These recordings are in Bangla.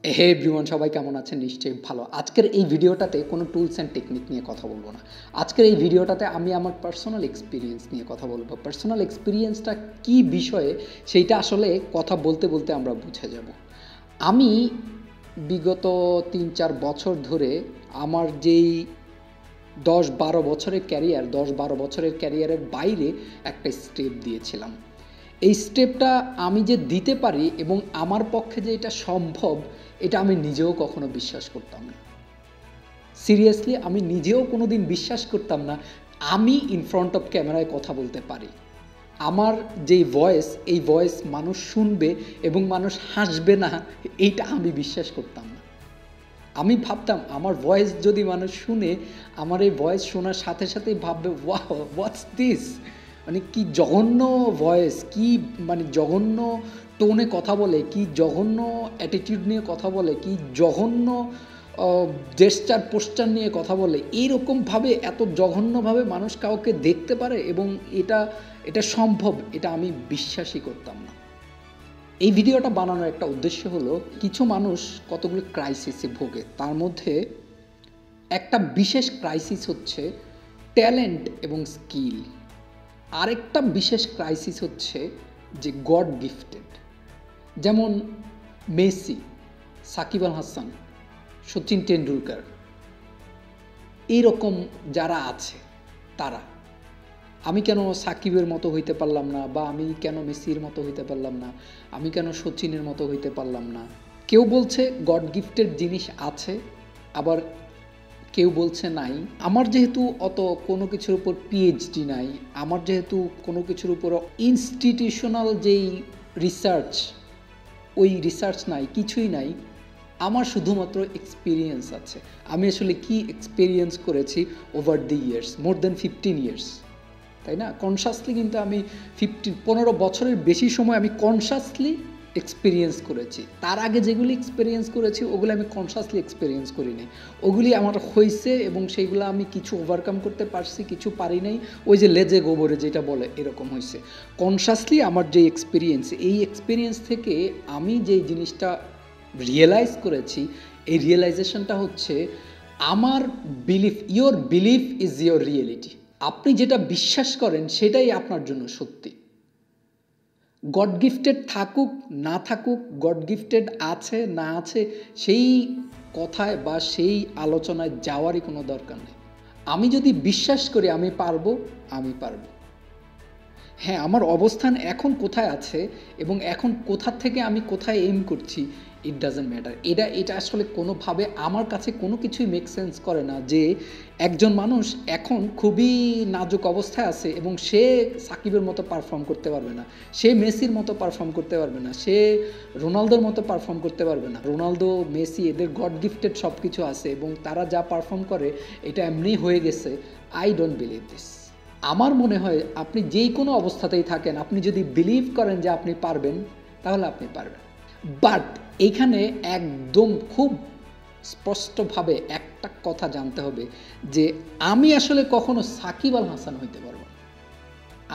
হে এভরিওয়ান, সবাই কেমন আছেন? নিশ্চয়ই ভালো। আজকের এই ভিডিওটাতে কোনো টুলস অ্যান্ড টেকনিক নিয়ে কথা বলবো না। আজকের এই ভিডিওটাতে আমি আমার পার্সোনাল এক্সপিরিয়েন্স নিয়ে কথা বলবো। পার্সোনাল এক্সপিরিয়েন্সটা কী বিষয়ে সেইটা আসলে কথা বলতে বলতে আমরা বুঝে যাব। আমি বিগত ৩-৪ বছর ধরে আমার যেই ১০-১২ বছরের ক্যারিয়ারের বাইরে একটা স্টেপ দিয়েছিলাম। এই স্টেপটা আমি যে দিতে পারি এবং আমার পক্ষে যে এটা সম্ভব, এটা আমি নিজেও কখনো বিশ্বাস করতাম না। সিরিয়াসলি আমি নিজেও কোনো দিন বিশ্বাস করতাম না আমি ইন ফ্রন্ট অফ ক্যামেরায় কথা বলতে পারি। আমার যেই ভয়েস, এই ভয়েস মানুষ শুনবে এবং মানুষ হাসবে না, এইটা আমি বিশ্বাস করতাম না। আমি ভাবতাম আমার ভয়েস যদি মানুষ শুনে, আমার এই ভয়েস শোনার সাথে সাথেই ভাববে ওয়াও, হোয়াটস দিস, মানে কি জঘন্য ভয়েস, কি মানে জঘন্য টোনে কথা বলে, কি জঘন্য অ্যাটিটিউড নিয়ে কথা বলে, কি জঘন্য জেস্টার পোস্টার নিয়ে কথা বলে। এইরকমভাবে এত জঘন্যভাবে মানুষ কাউকে দেখতে পারে এবং এটা এটা সম্ভব, এটা আমি বিশ্বাসই করতাম না। এই ভিডিওটা বানানোর একটা উদ্দেশ্য হলো, কিছু মানুষ কতগুলো ক্রাইসিসে ভোগে, তার মধ্যে একটা বিশেষ ক্রাইসিস হচ্ছে ট্যালেন্ট এবং স্কিল। আরেকটা বিশেষ ক্রাইসিস হচ্ছে যে গড গিফটেড। যেমন মেসি, সাকিব আল হাসান, সচিন টেন্ডুলকার, এইরকম যারা আছে তারা, আমি কেন সাকিবের মতো হইতে পারলাম না, বা আমি কেন মেসির মতো হইতে পারলাম না, আমি কেন সচিনের মতো হইতে পারলাম না। কেউ বলছে গড গিফটেড জিনিস আছে, আবার কেউ বলছে নাই। আমার যেহেতু অত কোনো কিছুর উপর পিএইচডি নাই, আমার যেহেতু কোনো কিছুর উপর ইনস্টিটিউশনাল যেই রিসার্চ, ওই রিসার্চ নাই, কিছুই নাই, আমার শুধুমাত্র এক্সপিরিয়েন্স আছে। আমি আসলে কি এক্সপিরিয়েন্স করেছি over the years, more than 15 years, তাই না? কনসাসলি কিন্তু আমি 15 বছরের বেশি সময় আমি কনসাসলি এক্সপিরিয়েন্স করেছি। তার আগে যেগুলি এক্সপিরিয়েন্স করেছি ওগুলো আমি কনসাসলি এক্সপিরিয়েন্স করিনি। ওগুলি আমার হয়েছে এবং সেইগুলো আমি কিছু ওভারকাম করতে পারছি, কিছু পারি নাই। ওই যে লেজে গোবরে যেটা বলে, এরকম হয়েছে। কনসাসলি আমার যে এক্সপিরিয়েন্স, এই এক্সপিরিয়েন্স থেকে আমি যেই জিনিসটা রিয়েলাইজ করেছি, এই রিয়েলাইজেশনটা হচ্ছে আমার belief, your belief is your reality. আপনি যেটা বিশ্বাস করেন সেটাই আপনার জন্য সত্যি। গড গিফটেড থাকুক না থাকুক, গড গিফটেড আছে না আছে, সেই কথায় বা সেই আলোচনায় যাওয়ারই কোনো দরকার নেই। আমি যদি বিশ্বাস করি আমি পারবো, আমি পারবো। হ্যাঁ, আমার অবস্থান এখন কোথায় আছে এবং এখন কোথা থেকে আমি কোথায় এইম করছি, ইট ডাজেন্ট ম্যাটার। এটা আসলে কোনোভাবে আমার কাছে কোনো কিছুই মেক সেন্স করে না যে একজন মানুষ এখন খুবই নাজুক অবস্থায় আছে এবং সে সাকিবের মতো পারফর্ম করতে পারবে না, সে মেসির মতো পারফর্ম করতে পারবে না, সে রোনালদোর মতো পারফর্ম করতে পারবে না। রোনালদো, মেসি, এদের গড গিফটেড সব কিছু আছে এবং তারা যা পারফর্ম করে এটা এমনি হয়ে গেছে। I don't believe this. আমার মনে হয় আপনি যেই কোনো অবস্থাতেই থাকেন, আপনি যদি বিলিভ করেন যে আপনি পারবেন, তাহলে আপনি পারবেন। বাট এইখানে একদম খুব স্পষ্টভাবে একটা কথা জানতে হবে যে আমি আসলে কখনো সাকিব আল হাসান হইতে পারবো না,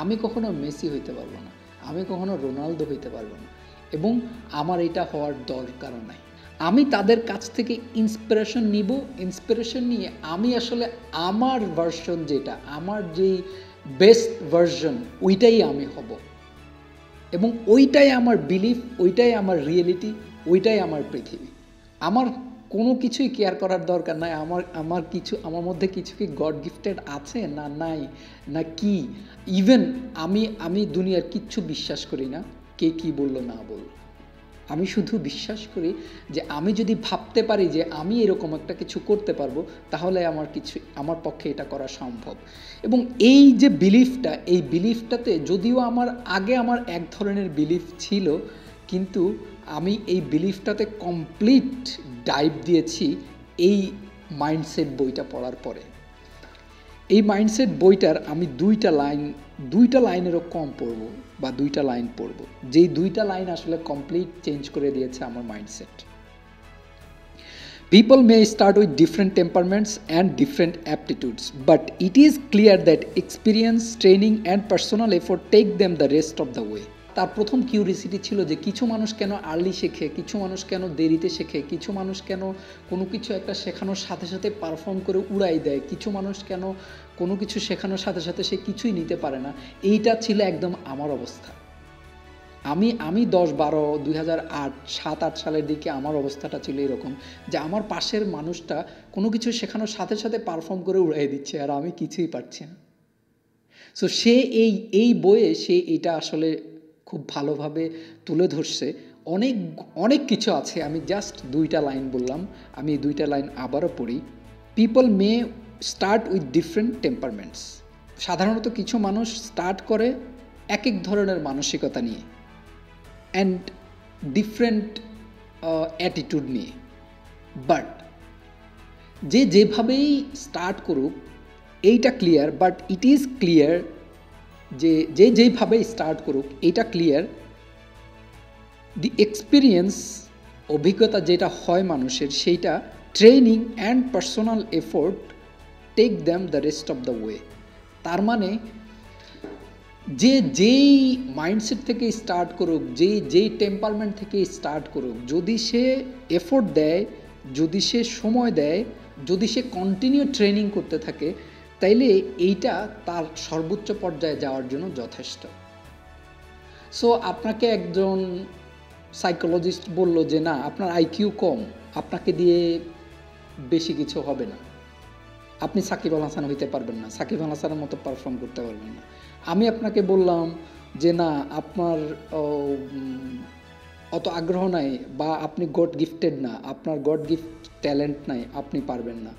আমি কখনো মেসি হইতে পারবো না, আমি কখনো রোনালদো হইতে পারবো না, এবং আমার এটা হওয়ার দরকারও নাই। আমি তাদের কাছ থেকে ইন্সপিরেশন নিব, ইন্সপিরেশন নিয়ে আমি আসলে আমার ভার্সন, যেটা আমার যেই বেস্ট ভার্সন, ওইটাই আমি হব এবং ওইটাই আমার বিলিফ, ওইটাই আমার রিয়েলিটি, ওইটাই আমার পৃথিবী। আমার কোনো কিছুই কেয়ার করার দরকার নাই আমার মধ্যে কিছু কি গড গিফটেড আছে না নাই, না কি। ইভেন আমি দুনিয়ার কিচ্ছু বিশ্বাস করি না কে কি বললো না বললো। আমি শুধু বিশ্বাস করি যে আমি যদি ভাবতে পারি যে আমি এরকম একটা কিছু করতে পারবো, তাহলে আমার পক্ষে এটা করা সম্ভব। এবং এই যে বিলিফটা, এই বিলিফটাতে যদিও আমার এক ধরনের বিলিফ ছিল, কিন্তু আমি এই বিলিফটাতে কমপ্লিট ডাইভ দিয়েছি এই মাইন্ডসেট বইটা পড়ার পরে। এই মাইন্ডসেট বইটার আমি দুইটা লাইনেরও কম পড়ব, বা দুইটা লাইন পড়ব, যেই দুইটা লাইন আসলে কমপ্লিট চেঞ্জ করে দিয়েছে আমার mindset. People may start with different temperaments and different aptitudes, but it is clear that experience, training, and personal effort take them the rest of the way. তার প্রথম কিউরিসিটি ছিল যে কিছু মানুষ কেন আর্লি শেখে, কিছু মানুষ কেন দেরিতে শেখে, কিছু মানুষ কেন কোনো কিছু একটা শেখানোর সাথে সাথে পারফর্ম করে উড়াই দেয়, কিছু মানুষ কেন কোনো কিছু শেখানোর সাথে সাথে সে কিছুই নিতে পারে না। এইটা ছিল একদম আমার অবস্থা। আমি 10-12 2008 7-8 সালের দিকে আমার অবস্থাটা ছিল এরকম যে আমার পাশের মানুষটা কোনো কিছু শেখানোর সাথে সাথে পারফর্ম করে উড়াই দিচ্ছে আর আমি কিছুই পারছি না। সো সে এই বইয়ে সে এটা আসলে খুব ভালোভাবে তুলে ধরছে। অনেক অনেক কিছু আছে, আমি জাস্ট 2টা লাইন বললাম, আমি এই 2টা লাইন আবারও পড়ি। People may start with different temperaments. সাধারণত কিছু মানুষ স্টার্ট করে এক এক ধরনের মানসিকতা নিয়ে অ্যান্ড ডিফারেন্ট অ্যাটিটিউড নিয়ে, বাট যে যেভাবেই স্টার্ট করুক এইটা clear, but it is clear যে যেইভাবেই স্টার্ট করুক এইটা ক্লিয়ার, দি এক্সপিরিয়েন্স অভিজ্ঞতা যেটা হয় মানুষের সেইটা training and personal effort take them the rest of the way. তার মানে যেই মাইন্ডসেট থেকে স্টার্ট করুক, যেই টেম্পারমেন্ট থেকে স্টার্ট করুক, যদি সে এফোর্ট দেয়, যদি সে সময় দেয়, যদি সে কন্টিনিউ ট্রেনিং করতে থাকে, তাইলে এইটা তার সর্বোচ্চ পর্যায়ে যাওয়ার জন্য যথেষ্ট। সো আপনাকে একজন সাইকোলজিস্ট বলল যে না, আপনার আইকিউ কম, আপনাকে দিয়ে বেশি কিছু হবে না, আপনি সাকিব আল হাসান হইতে পারবেন না, সাকিব আল হাসানের মতো পারফর্ম করতে পারবেন না। আমি আপনাকে বললাম যে না, আপনার অত আগ্রহ নাই, বা আপনি গড গিফটেড না, আপনার গড গিফট ট্যালেন্ট নাই, আপনি পারবেন না।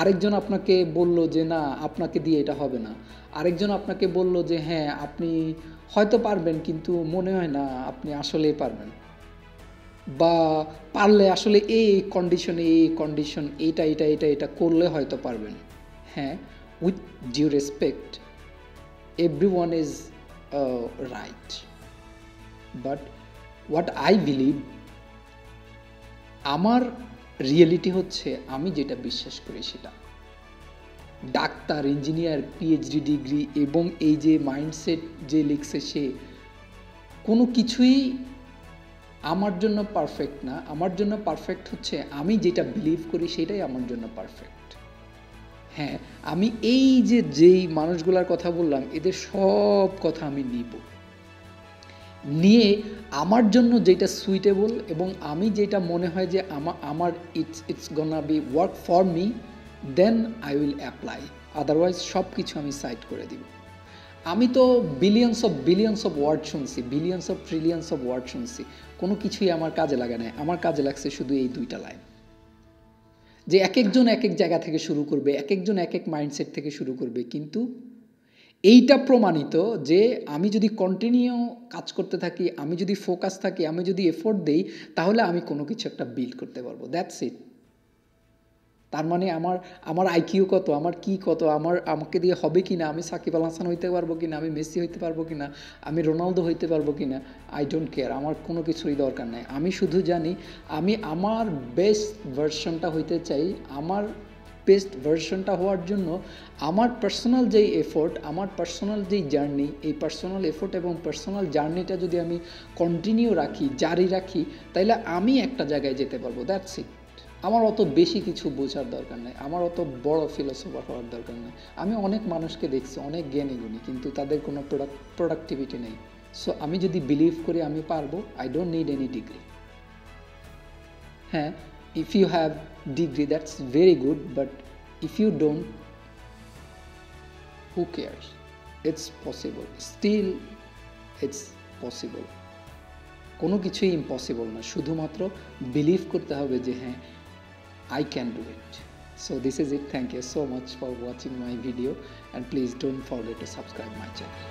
আরেকজন আপনাকে বলল যে না, আপনাকে দিয়ে এটা হবে না। আরেকজন আপনাকে বলল যে হ্যাঁ, আপনি হয়তো পারবেন, কিন্তু মনে হয় না আপনি আসলেই পারবেন, বা পারলে আসলে এই কন্ডিশন এটা করলে হয়তো পারবেন। হ্যাঁ, with due respect, everyone is right, but what I believe, আমার রিয়েলিটি হচ্ছে আমি যেটা বিশ্বাস করি সেটা। ডাক্তার, ইঞ্জিনিয়ার, পিএইচডি ডিগ্রি এবং এই যে মাইন্ডসেট যে লিখছে, সে কোনো কিছুই আমার জন্য পারফেক্ট না। আমার জন্য পারফেক্ট হচ্ছে আমি যেটা বিলিভ করি সেটাই আমার জন্য পারফেক্ট। হ্যাঁ, আমি যেই মানুষগুলোর কথা বললাম, এদের সব কথা আমি নিয়ে আমার জন্য যেটা সুইটেবল এবং আমি যেটা মনে হয় যে আমার it's gonna be work for me, then I will apply. Otherwise সব কিছু আমি সাইড করে দিব। আমি তো বিলিয়ন্স অফ ওয়ার্ড শুনছি, billions of trillions of word শুনছি, কোনো কিছুই আমার কাজে লাগে না। আমার কাজে লাগছে শুধু এই 2টা লাইন, যে এক একজন এক এক জায়গা থেকে শুরু করবে, এক একজন এক এক মাইন্ডসেট থেকে শুরু করবে, কিন্তু এইটা প্রমাণিত যে আমি যদি কন্টিনিউ কাজ করতে থাকি, আমি যদি ফোকাস থাকি, আমি যদি এফোর্ট দেই, তাহলে আমি কোনো কিছু একটা বিল্ড করতে পারবো। That's it. তার মানে আমার আইকিউ কত, আমার কি কত, আমাকে দিয়ে হবে কি না, আমি সাকিব আল হাসান হইতে পারবো কি না, আমি মেসি হইতে পারবো কি না, আমি রোনালদো হইতে পারবো কি না, আই ডোন্ট কেয়ার। আমার কোনো কিছুই দরকার নাই। আমি শুধু জানি আমি আমার বেস্ট ভার্সনটা হইতে চাই। আমার বেস্ট ভার্সনটা হওয়ার জন্য আমার পার্সোনাল যেই এফোর্ট, আমার পার্সোনাল যেই জার্নি, এই পার্সোনাল এফোর্ট এবং পার্সোনাল জার্নিটা যদি আমি কন্টিনিউ রাখি, জারি রাখি, তাইলে আমি একটা জায়গায় যেতে পারবো। That's it. আমার অত বেশি কিছু বোঝার দরকার নেই, আমার অত বড় ফিলোসফার হওয়ার দরকার নেই। আমি অনেক মানুষকে দেখছি, অনেক জ্ঞানী গুণী, কিন্তু তাদের কোনো প্রোডাক্টিভিটি নেই। সো আমি যদি বিলিভ করি আমি পারবো, I don't need any degree. হ্যাঁ, if you have degree, that's very good, but if you don't, who cares? It's possible, still it's possible. কোনো কিছুই ইম্পসিবল না, শুধুমাত্র বিলিভ করতে হবে যে হ্যাঁ, I can do it. So this is it. Thank you so much for watching my video, and please don't forget to subscribe my channel.